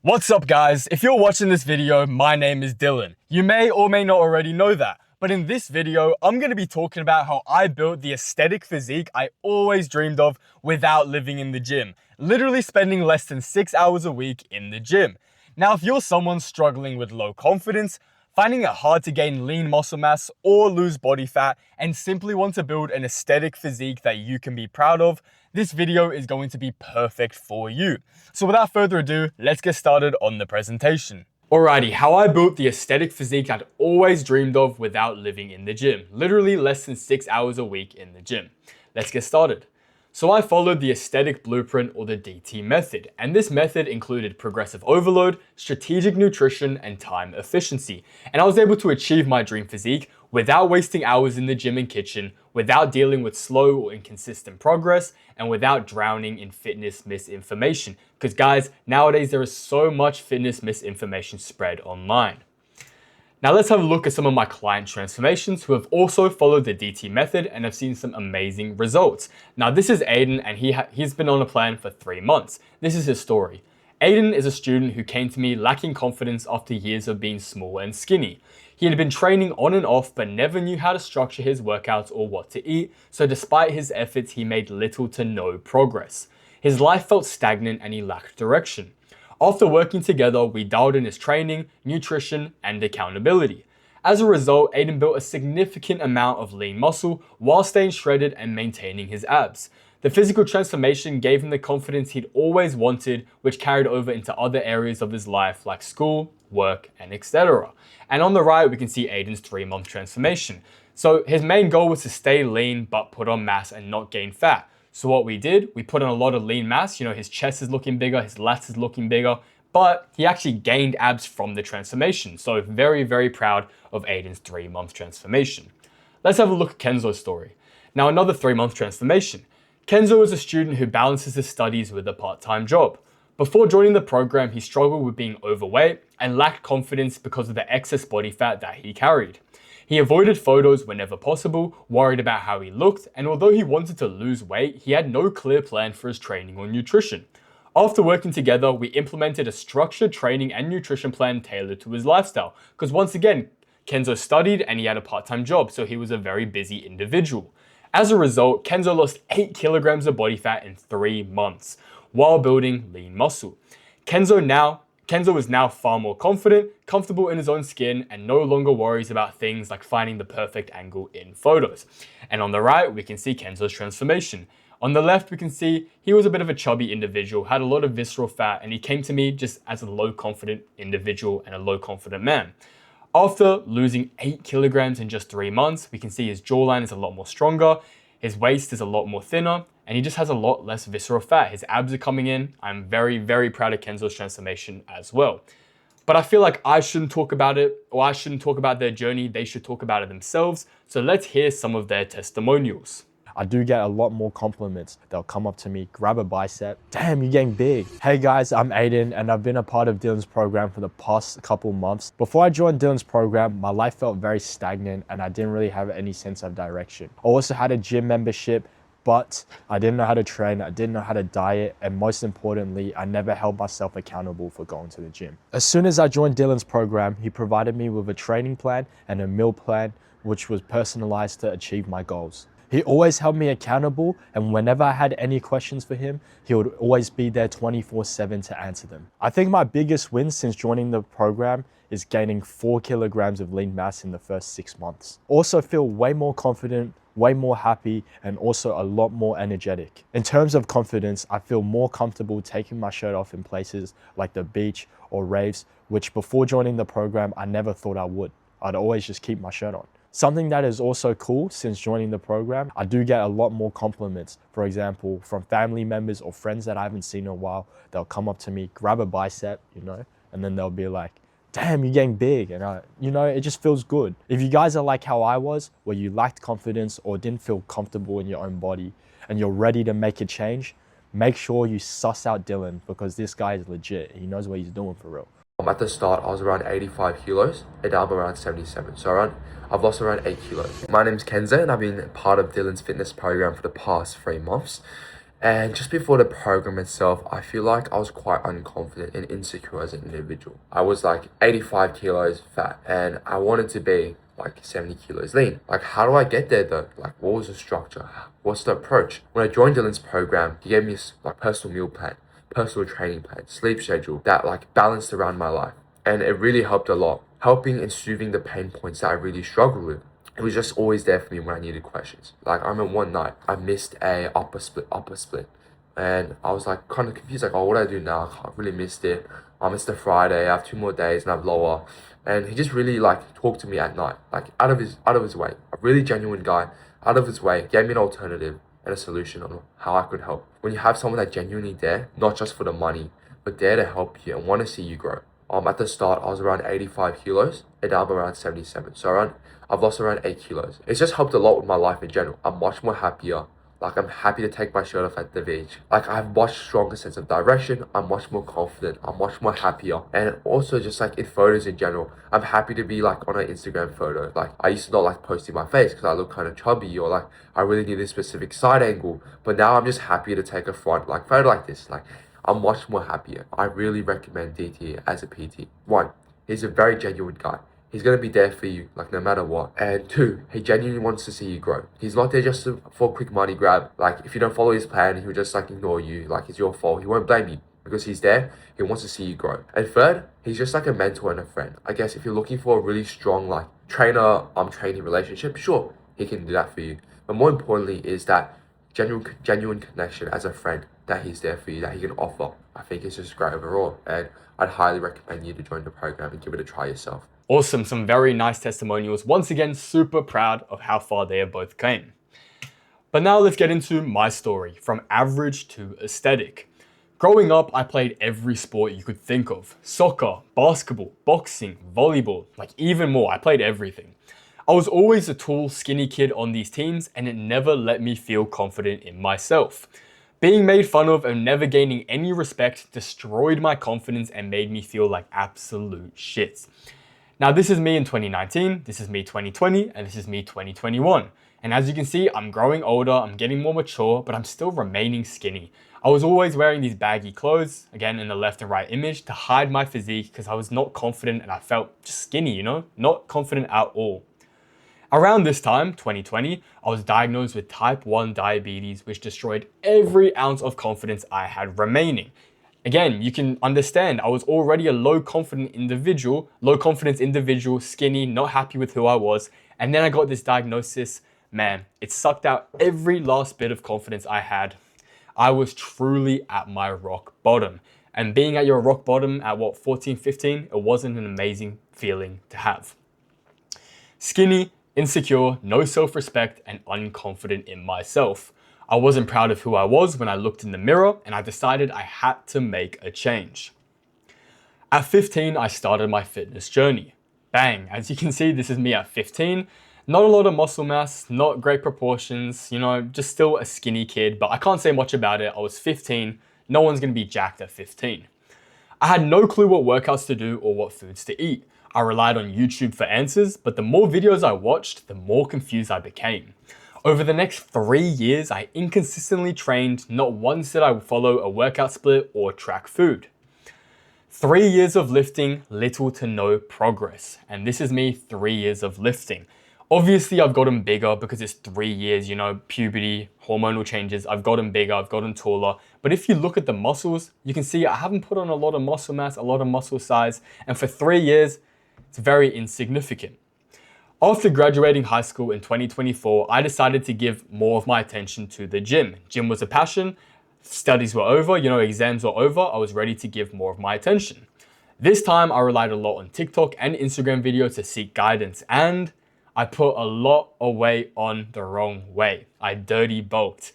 What's up guys? If you're watching this video, my name is Dylan. You may or may not already know that, but in this video, I'm going to be talking about how I built the aesthetic physique I always dreamed of without living in the gym. Literally spending less than 6 hours a week in the gym. Now, if you're someone struggling with low confidence, finding it hard to gain lean muscle mass or lose body fat, and simply want to build an aesthetic physique that you can be proud of, this video is going to be perfect for you. So without further ado, let's get started on the presentation. Alrighty, how I built the aesthetic physique I'd always dreamed of without living in the gym. Literally less than 6 hours a week in the gym. Let's get started. So I followed the aesthetic blueprint, or the DT method, and this method included progressive overload, strategic nutrition, and time efficiency. And I was able to achieve my dream physique without wasting hours in the gym and kitchen, without dealing with slow or inconsistent progress, and without drowning in fitness misinformation. Because guys, nowadays there is so much fitness misinformation spread online. Now let's have a look at some of my client transformations who have also followed the DT method and have seen some amazing results. Now this is Aiden, and he's been on a plan for 3 months. This is his story. Aiden is a student who came to me lacking confidence after years of being small and skinny. He had been training on and off but never knew how to structure his workouts or what to eat, so despite his efforts he made little to no progress. His life felt stagnant and he lacked direction. After working together, we dialed in his training, nutrition, and accountability. As a result, Aiden built a significant amount of lean muscle while staying shredded and maintaining his abs. The physical transformation gave him the confidence he'd always wanted, which carried over into other areas of his life like school, work, and etc. And on the right, we can see Aiden's 3-month transformation. So his main goal was to stay lean but put on mass and not gain fat. So what we did, we put on a lot of lean mass. His chest is looking bigger, his lats is looking bigger, but he actually gained abs from the transformation. So very, very proud of Aiden's 3-month transformation. Let's have a look at Kenzo's story. Now another 3-month transformation. Kenzo is a student who balances his studies with a part-time job. Before joining the program, he struggled with being overweight and lacked confidence because of the excess body fat that he carried. He avoided photos whenever possible, worried about how he looked, and although he wanted to lose weight, he had no clear plan for his training or nutrition. After working together, we implemented a structured training and nutrition plan tailored to his lifestyle, because once again, Kenzo studied and he had a part-time job, so he was a very busy individual. As a result, Kenzo lost 8 kilograms of body fat in 3 months, while building lean muscle. Kenzo is now far more confident, comfortable in his own skin, and no longer worries about things like finding the perfect angle in photos. And on the right, we can see Kenzo's transformation. On the left, we can see he was a bit of a chubby individual, had a lot of visceral fat, and he came to me just as a low confident individual and a low confident man. After losing 8 kilograms in just 3 months, we can see his jawline is a lot more stronger, his waist is a lot more thinner, and he just has a lot less visceral fat. His abs are coming in. I'm very, very proud of Kenzo's transformation as well. But I feel like I shouldn't talk about it, or I shouldn't talk about their journey. They should talk about it themselves. So let's hear some of their testimonials. I do get a lot more compliments. They'll come up to me, grab a bicep. Damn, you're getting big. Hey guys, I'm Aiden, and I've been a part of Dylan's program for the past couple months. Before I joined Dylan's program, my life felt very stagnant and I didn't really have any sense of direction. I also had a gym membership, but I didn't know how to train, I didn't know how to diet, and most importantly, I never held myself accountable for going to the gym. As soon as I joined Dylan's program, he provided me with a training plan and a meal plan, which was personalized to achieve my goals. He always held me accountable, and whenever I had any questions for him, he would always be there 24/7 to answer them. I think my biggest win since joining the program is gaining 4 kilograms of lean mass in the first 6 months. Also feel way more confident, way more happy, and also a lot more energetic. In terms of confidence, I feel more comfortable taking my shirt off in places like the beach or raves, which before joining the program, I never thought I would. I'd always just keep my shirt on. Something that is also cool since joining the program, I do get a lot more compliments. For example, from family members or friends that I haven't seen in a while, they'll come up to me, grab a bicep, and then they'll be like, damn, you're getting big. And it just feels good. If you guys are like how I was, where you lacked confidence or didn't feel comfortable in your own body and you're ready to make a change, make sure you suss out Dylan, because this guy is legit. He knows what he's doing for real. At the start, I was around 85 kilos, and now I'm around 77. So I've lost around 8 kilos. My name's Kenzo, and I've been part of Dylan's fitness program for the past 3 months. And just before the program itself, I feel like I was quite unconfident and insecure as an individual. I was like 85 kilos fat and I wanted to be like 70 kilos lean. Like, how do I get there though? Like, what was the structure? What's the approach? When I joined Dylan's program, he gave me a personal meal plan, personal training plan, sleep schedule that like balanced around my life. And it really helped a lot, helping and soothing the pain points that I really struggled with. It was just always there for me when I needed questions. Like, I remember one night I missed a upper split, and I was like kind of confused, like, oh, what do I do now? I really missed it. I missed the Friday. I have 2 more days and I have lower. And he just really like talked to me at night, like out of his way. A really genuine guy, out of his way, gave me an alternative and a solution on how I could help. When you have someone that genuinely there, not just for the money, but there to help you and want to see you grow. At the start, I was around 85 kilos, and now I'm around 77. So I've lost around 8 kilos. It's just helped a lot with my life in general. I'm much more happier. Like, I'm happy to take my shirt off at the beach. Like, I have much stronger sense of direction. I'm much more confident. I'm much more happier. And also just like in photos in general, I'm happy to be like on an Instagram photo. Like, I used to not like posting my face because I look kind of chubby, or like I really need this specific side angle. But now I'm just happy to take a front like photo like this. Like, I'm much more happier. I really recommend DT as a PT. 1, he's a very genuine guy. He's going to be there for you, like, no matter what. And 2, he genuinely wants to see you grow. He's not there just for a quick money grab. Like, if you don't follow his plan, he'll just, like, ignore you. Like, it's your fault. He won't blame you because he's there. He wants to see you grow. And 3rd, he's just like a mentor and a friend. I guess if you're looking for a really strong, like, trainer-trainee relationship, sure, he can do that for you. But more importantly is that genuine connection as a friend that he's there for you, that he can offer. I think it's just great overall, and I'd highly recommend you to join the program and give it a try yourself. Awesome, some very nice testimonials. Once again, super proud of how far they have both came. But now let's get into my story, from average to aesthetic. Growing up, I played every sport you could think of. Soccer, basketball, boxing, volleyball, like even more. I played everything. I was always a tall, skinny kid on these teams, and it never let me feel confident in myself. Being made fun of and never gaining any respect destroyed my confidence and made me feel like absolute shit. Now, this is me in 2019, this is me 2020, and this is me 2021. And as you can see, I'm growing older, I'm getting more mature, but I'm still remaining skinny. I was always wearing these baggy clothes, again in the left and right image, to hide my physique because I was not confident and I felt just skinny, you know, not confident at all. Around this time, 2020, I was diagnosed with type 1 diabetes, which destroyed every ounce of confidence I had remaining. Again, you can understand, I was already a low confidence individual, skinny, not happy with who I was. And then I got this diagnosis. Man, it sucked out every last bit of confidence I had. I was truly at my rock bottom. And being at your rock bottom at 14, 15, it wasn't an amazing feeling to have. Skinny, insecure, no self-respect, and unconfident in myself. I wasn't proud of who I was when I looked in the mirror, and I decided I had to make a change. At 15, I started my fitness journey. Bang, as you can see, this is me at 15. Not a lot of muscle mass, not great proportions, you know, just still a skinny kid, but I can't say much about it. I was 15, no one's gonna be jacked at 15. I had no clue what workouts to do or what foods to eat. I relied on YouTube for answers, but the more videos I watched, the more confused I became. Over the next 3 years, I inconsistently trained. Not once did I follow a workout split or track food. 3 years of lifting, little to no progress. And this is me 3 years of lifting. Obviously, I've gotten bigger because it's 3 years, you know, puberty, hormonal changes. I've gotten bigger, I've gotten taller. But if you look at the muscles, you can see I haven't put on a lot of muscle mass, a lot of muscle size. And for 3 years, it's very insignificant. After graduating high school in 2024, I decided to give more of my attention to the gym. Gym was a passion, studies were over, you know, exams were over, I was ready to give more of my attention. This time, I relied a lot on TikTok and Instagram videos to seek guidance, and I put a lot of weight on the wrong way. I dirty bulked.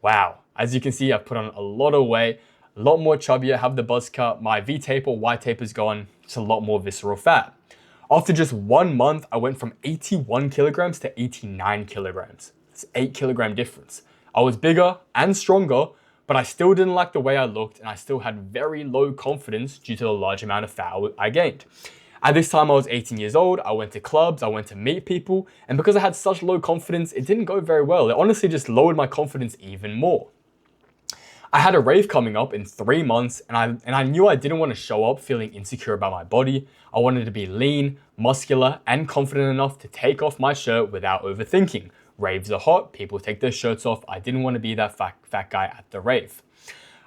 Wow. As you can see, I've put on a lot of weight, a lot more chubby. I have the buzz cut, my V-tape or Y-tape is gone. It's a lot more visceral fat. After just 1 month, I went from 81 kilograms to 89 kilograms. It's an 8 kilogram difference. I was bigger and stronger, but I still didn't like the way I looked, and I still had very low confidence due to the large amount of fat I gained. At this time, I was 18 years old. I went to clubs, I went to meet people, and because I had such low confidence, it didn't go very well. It honestly just lowered my confidence even more. I had a rave coming up in 3 months, and I knew I didn't want to show up feeling insecure about my body. I wanted to be lean, muscular, and confident enough to take off my shirt without overthinking. Raves are hot, people take their shirts off. I didn't want to be that fat guy at the rave.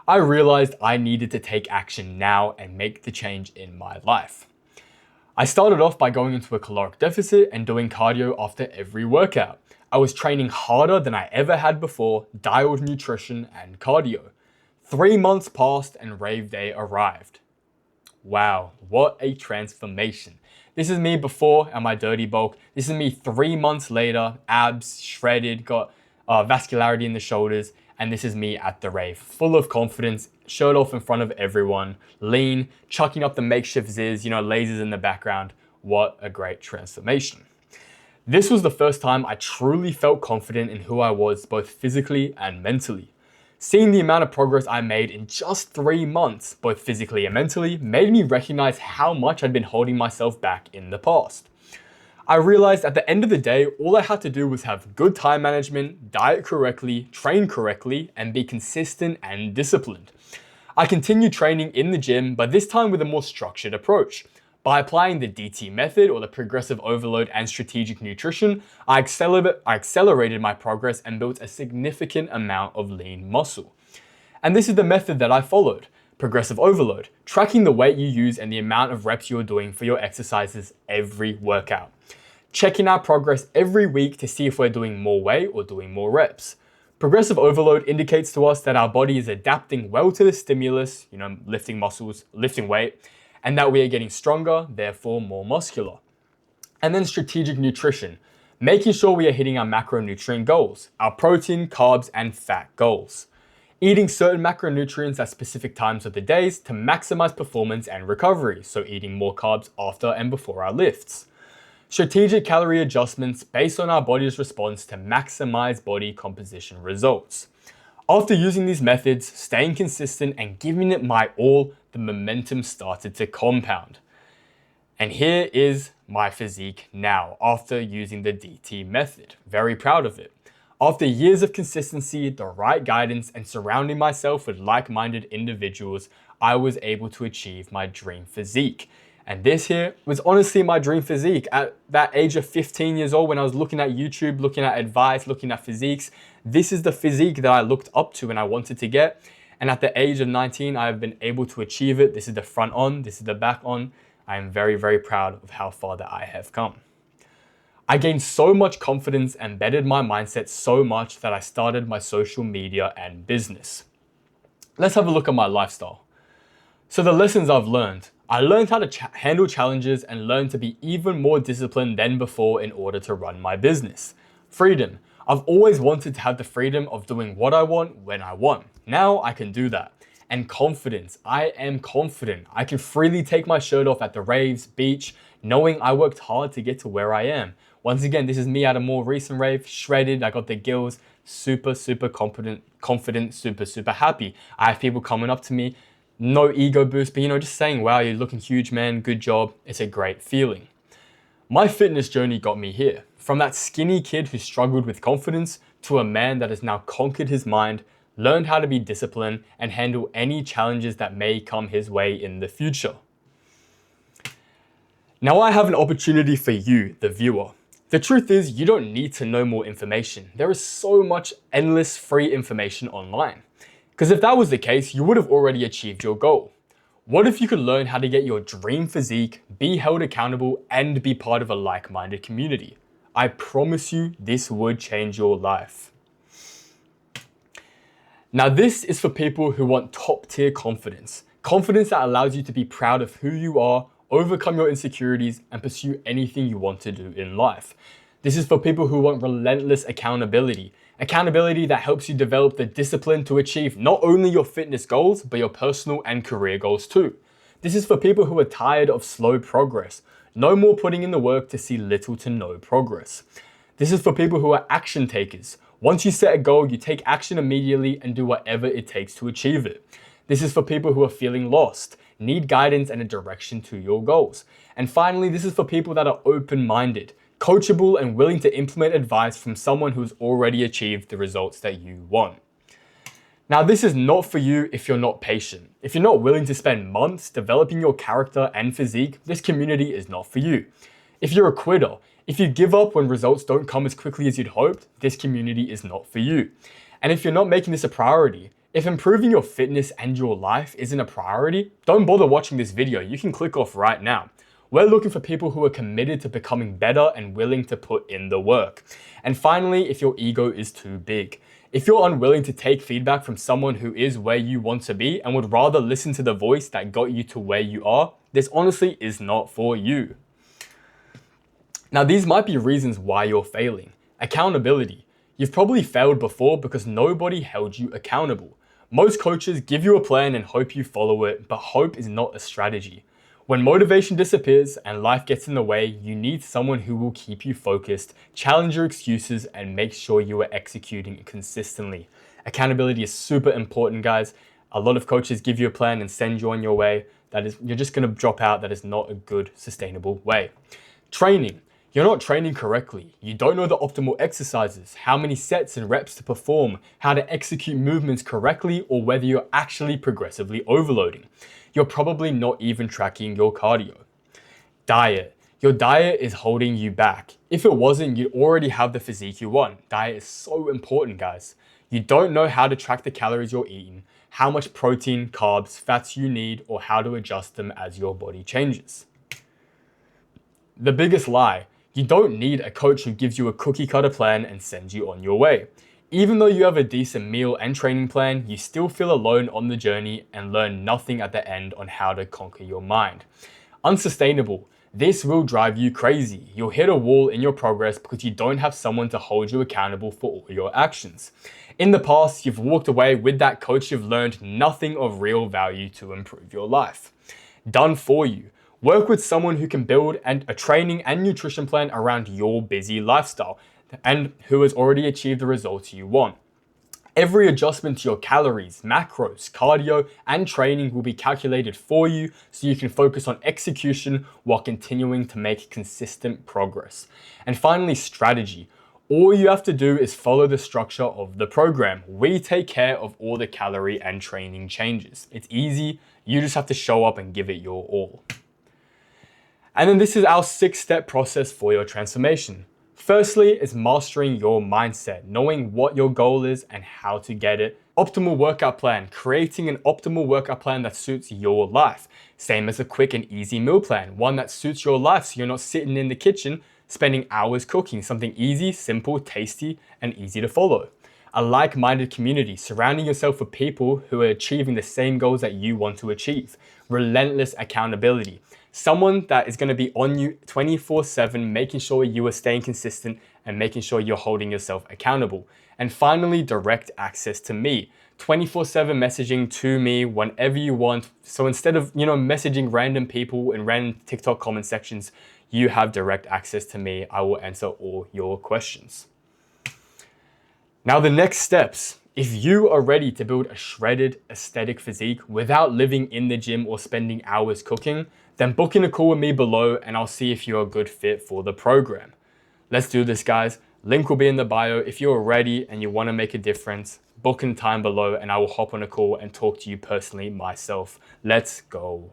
I realized I needed to take action now and make the change in my life. I started off by going into a caloric deficit and doing cardio after every workout. I was training harder than I ever had before, dialed nutrition and cardio. 3 months passed and rave day arrived. Wow, what a transformation. This is me before and my dirty bulk. This is me 3 months later, abs shredded, got vascularity in the shoulders, and this is me at the rave, full of confidence, shirt off in front of everyone, lean, chucking up the makeshift ziz, lasers in the background. What a great transformation. This was the first time I truly felt confident in who I was, both physically and mentally. Seeing the amount of progress I made in just 3 months, both physically and mentally, made me recognize how much I'd been holding myself back in the past. I realized at the end of the day, all I had to do was have good time management, diet correctly, train correctly, and be consistent and disciplined. I continued training in the gym, but this time with a more structured approach. By applying the DT method, or the progressive overload, and strategic nutrition, I accelerated my progress and built a significant amount of lean muscle. And this is the method that I followed. Progressive overload, tracking the weight you use and the amount of reps you're doing for your exercises every workout. Checking our progress every week to see if we're doing more weight or doing more reps. Progressive overload indicates to us that our body is adapting well to the stimulus, lifting muscles, lifting weight, and that we are getting stronger, therefore more muscular. And then strategic nutrition, making sure we are hitting our macronutrient goals, our protein, carbs, and fat goals. Eating certain macronutrients at specific times of the days to maximize performance and recovery, so eating more carbs after and before our lifts. Strategic calorie adjustments based on our body's response to maximize body composition results. After using these methods, staying consistent, and giving it my all, the momentum started to compound. And here is my physique now, after using the DT method. Very proud of it. After years of consistency, the right guidance, and surrounding myself with like-minded individuals, I was able to achieve my dream physique. And this here was honestly my dream physique. At that age of 15 years old, when I was looking at YouTube, looking at advice, looking at physiques, this is the physique that I looked up to and I wanted to get. And at the age of 19, I've been able to achieve it. This is the front on, this is the back on. I am very, very proud of how far that I have come. I gained so much confidence and bettered my mindset so much that I started my social media and business. Let's have a look at my lifestyle. So the lessons I've learned. I learned how to handle challenges and learned to be even more disciplined than before in order to run my business. Freedom. I've always wanted to have the freedom of doing what I want when I want. Now I can do that. And confidence. I am confident. I can freely take my shirt off at the raves, beach, knowing I worked hard to get to where I am. Once again, this is me at a more recent rave, shredded. I got the gills, super, super confident, super, super happy. I have people coming up to me, no ego boost, but just saying, wow, you're looking huge, man. Good job. It's a great feeling. My fitness journey got me here. From that skinny kid who struggled with confidence to a man that has now conquered his mind, learned how to be disciplined, and handle any challenges that may come his way in the future. Now I have an opportunity for you, the viewer. The truth is, you don't need to know more information. There is so much endless free information online. Because if that was the case, you would have already achieved your goal. What if you could learn how to get your dream physique, be held accountable, and be part of a like-minded community? I promise you, this would change your life. Now this is for people who want top-tier confidence. Confidence that allows you to be proud of who you are, overcome your insecurities, and pursue anything you want to do in life. This is for people who want relentless accountability. Accountability that helps you develop the discipline to achieve not only your fitness goals, but your personal and career goals too. This is for people who are tired of slow progress. No more putting in the work to see little to no progress. This is for people who are action takers. Once you set a goal, you take action immediately and do whatever it takes to achieve it. This is for people who are feeling lost, need guidance and a direction to your goals. And finally, this is for people that are open-minded, coachable, and willing to implement advice from someone who's already achieved the results that you want. Now, this is not for you if you're not patient. If you're not willing to spend months developing your character and physique, this community is not for you. If you're a quitter, if you give up when results don't come as quickly as you'd hoped, this community is not for you. And if you're not making this a priority, if improving your fitness and your life isn't a priority, don't bother watching this video. You can click off right now. We're looking for people who are committed to becoming better and willing to put in the work. And finally, if your ego is too big. If you're unwilling to take feedback from someone who is where you want to be and would rather listen to the voice that got you to where you are, this honestly is not for you. Now, these might be reasons why you're failing. Accountability. You've probably failed before because nobody held you accountable. Most coaches give you a plan and hope you follow it, but hope is not a strategy. When motivation disappears and life gets in the way, you need someone who will keep you focused, challenge your excuses, and make sure you are executing consistently. Accountability is super important, guys. A lot of coaches give you a plan and send you on your way. You're just going to drop out. That is not a good, sustainable way. Training. You're not training correctly. You don't know the optimal exercises, how many sets and reps to perform, how to execute movements correctly, or whether you're actually progressively overloading. You're probably not even tracking your cardio. Diet. Your diet is holding you back. If it wasn't, you'd already have the physique you want. Diet is so important, guys. You don't know how to track the calories you're eating, how much protein, carbs, fats you need, or how to adjust them as your body changes. The biggest lie. You don't need a coach who gives you a cookie cutter plan and sends you on your way. Even though you have a decent meal and training plan, you still feel alone on the journey and learn nothing at the end on how to conquer your mind. Unsustainable. This will drive you crazy. You'll hit a wall in your progress because you don't have someone to hold you accountable for all your actions. In the past, you've walked away with that coach, you've learned nothing of real value to improve your life. Done for you. Work with someone who can build a training and nutrition plan around your busy lifestyle and who has already achieved the results you want. Every adjustment to your calories, macros, cardio, and training will be calculated for you so you can focus on execution while continuing to make consistent progress. And finally, strategy. All you have to do is follow the structure of the program. We take care of all the calorie and training changes. It's easy. You just have to show up and give it your all. And then this is our 6-step process for your transformation. Firstly, is mastering your mindset, knowing what your goal is and how to get it. Optimal workout plan, creating an optimal workout plan that suits your life. Same as a quick and easy meal plan, one that suits your life so you're not sitting in the kitchen spending hours cooking, something easy, simple, tasty, and easy to follow. A like-minded community, surrounding yourself with people who are achieving the same goals that you want to achieve. Relentless accountability. Someone that is going to be on you 24/7, making sure you are staying consistent and making sure you're holding yourself accountable. And finally, direct access to me. 24/7 messaging to me whenever you want. So instead of, messaging random people in random TikTok comment sections, you have direct access to me. I will answer all your questions. Now, the next steps. If you are ready to build a shredded aesthetic physique without living in the gym or spending hours cooking, then book in a call with me below and I'll see if you're a good fit for the program. Let's do this, guys. Link will be in the bio. If you're ready and you want to make a difference, book in time below and I will hop on a call and talk to you personally myself. Let's go.